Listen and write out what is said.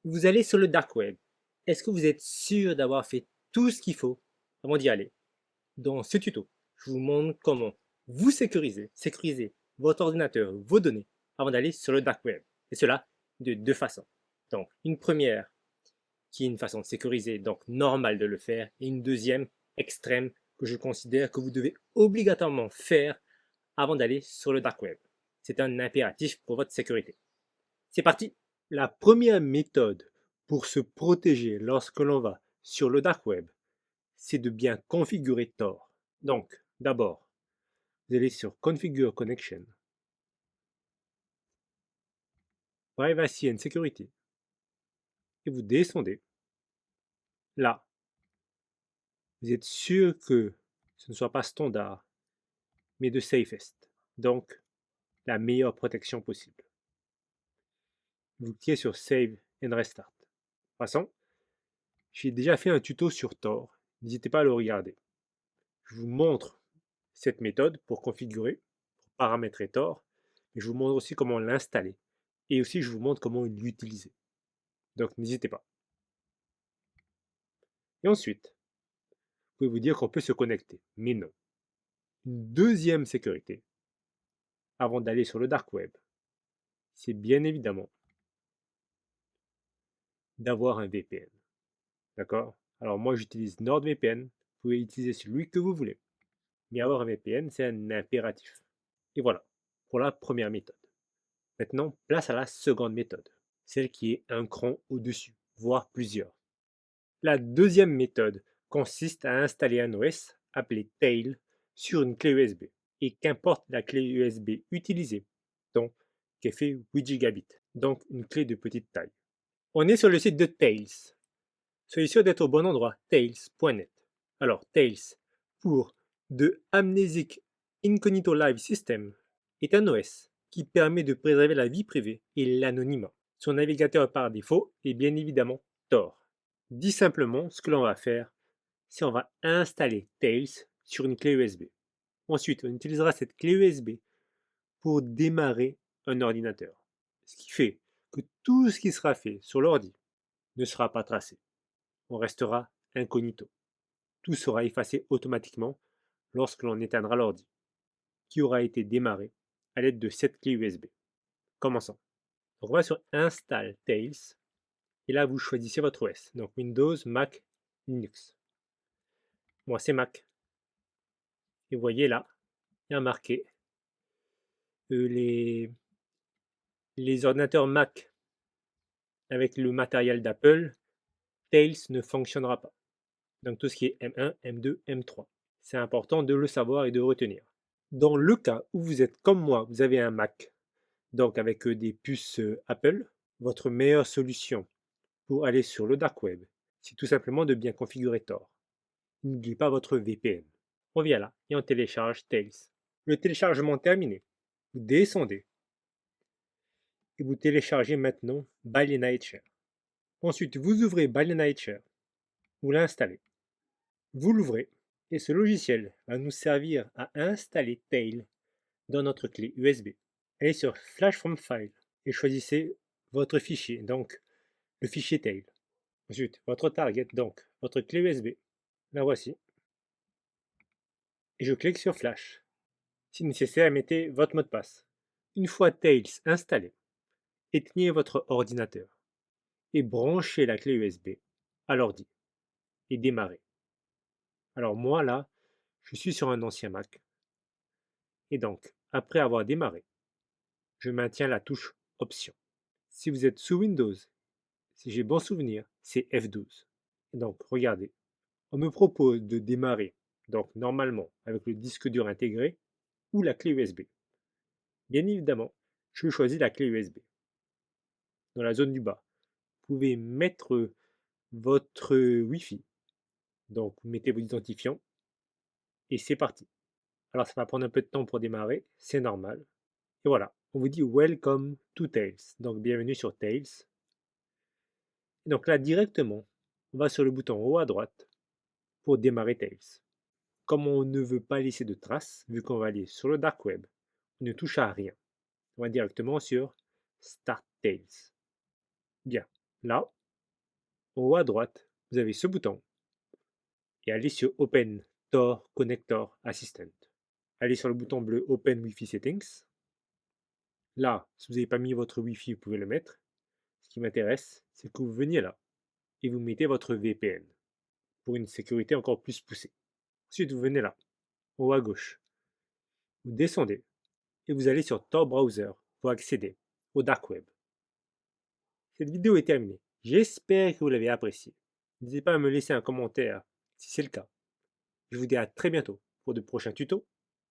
Vous allez sur le dark web. Est-ce que vous êtes sûr d'avoir fait tout ce qu'il faut avant d'y aller? Dans ce tuto, je vous montre comment vous sécuriser votre ordinateur, vos données, avant d'aller sur le dark web. Et cela de deux façons. Donc, une première qui est une façon sécurisée, donc normale de le faire, et une deuxième extrême que je considère que vous devez obligatoirement faire avant d'aller sur le dark web. C'est un impératif pour votre sécurité. C'est parti! La première méthode pour se protéger lorsque l'on va sur le dark web, c'est de bien configurer Tor. Donc, d'abord, vous allez sur Configure Connection, Privacy and Security, et vous descendez. Là, vous êtes sûr que ce ne soit pas standard, mais de safest. Donc, la meilleure protection possible. Vous cliquez sur Save and Restart. De toute façon, j'ai déjà fait un tuto sur Tor. N'hésitez pas à le regarder. Je vous montre cette méthode pour configurer, pour paramétrer Tor, mais je vous montre aussi comment l'installer. Et aussi, je vous montre comment l'utiliser. Donc, n'hésitez pas. Et ensuite, vous pouvez vous dire qu'on peut se connecter. Mais non. Une deuxième sécurité, avant d'aller sur le dark web, c'est bien évidemment d'avoir un VPN. D'accord? Alors moi, j'utilise NordVPN. Vous pouvez utiliser celui que vous voulez. Mais avoir un VPN, c'est un impératif. Et voilà, pour la première méthode. Maintenant, place à la seconde méthode, celle qui est un cran au-dessus, voire plusieurs. La deuxième méthode consiste à installer un OS appelé Tail sur une clé USB, et qu'importe la clé USB utilisée, donc qui fait 8 gigabits, donc une clé de petite taille. On est sur le site de Tails. Soyez sûr d'être au bon endroit, tails.net. Alors, Tails, pour The Amnesic Incognito Live System, est un OS qui permet de préserver la vie privée et l'anonymat. Son navigateur par défaut est bien évidemment Tor. Dit simplement, ce que l'on va faire, c'est on va installer Tails sur une clé USB. Ensuite, on utilisera cette clé USB pour démarrer un ordinateur. Ce qui fait que tout ce qui sera fait sur l'ordi ne sera pas tracé. On restera incognito. Tout sera effacé automatiquement lorsque l'on éteindra l'ordi, qui aura été démarré à l'aide de cette clé USB. Commençons. Donc on va sur Install Tails, et là vous choisissez votre OS, donc Windows, Mac, Linux. Moi c'est Mac. Et vous voyez là, il y a marqué les ordinateurs Mac avec le matériel d'Apple, Tails ne fonctionnera pas. Donc tout ce qui est M1, M2, M3. C'est important de le savoir et de retenir. Dans le cas où vous êtes comme moi, vous avez un Mac, donc avec des puces Apple, votre meilleure solution pour aller sur le dark web, c'est tout simplement de bien configurer Tor. N'oubliez pas votre VPN. On vient là et on télécharge Tails. Le téléchargement terminé, vous descendez et vous téléchargez maintenant Balena Etcher. Ensuite, vous ouvrez Balena Etcher, vous l'installez, vous l'ouvrez et ce logiciel va nous servir à installer Tail dans notre clé USB. Allez sur Flash from File et choisissez votre fichier, donc le fichier Tail. Ensuite, votre target, donc votre clé USB. La voici. Et je clique sur Flash. Si nécessaire, mettez votre mot de passe. Une fois Tails installé, éteignez votre ordinateur et branchez la clé USB à l'ordi et démarrez. Alors moi là, je suis sur un ancien Mac. Et donc, après avoir démarré, je maintiens la touche Option. Si vous êtes sous Windows, si j'ai bon souvenir, c'est F12. Et donc, regardez, on me propose de démarrer, donc normalement avec le disque dur intégré ou la clé USB. Bien évidemment, je choisis la clé USB. Dans la zone du bas, vous pouvez mettre votre Wi-Fi. Donc, vous mettez vos identifiants et c'est parti. Alors, ça va prendre un peu de temps pour démarrer, c'est normal. Et voilà, on vous dit Welcome to Tails. Donc, bienvenue sur Tails. Et donc là, directement, on va sur le bouton en haut à droite pour démarrer Tails. Comme on ne veut pas laisser de traces, vu qu'on va aller sur le dark web, on ne touche à rien. On va directement sur Start Tails. Bien. Là, en haut à droite, vous avez ce bouton et allez sur Open Tor Connector Assistant. Allez sur le bouton bleu Open Wi-Fi Settings. Là, si vous n'avez pas mis votre Wi-Fi, vous pouvez le mettre. Ce qui m'intéresse, c'est que vous veniez là et vous mettez votre VPN pour une sécurité encore plus poussée. Ensuite, vous venez là, en haut à gauche. Vous descendez et vous allez sur Tor Browser pour accéder au Dark Web. Cette vidéo est terminée. J'espère que vous l'avez appréciée. N'hésitez pas à me laisser un commentaire si c'est le cas. Je vous dis à très bientôt pour de prochains tutos.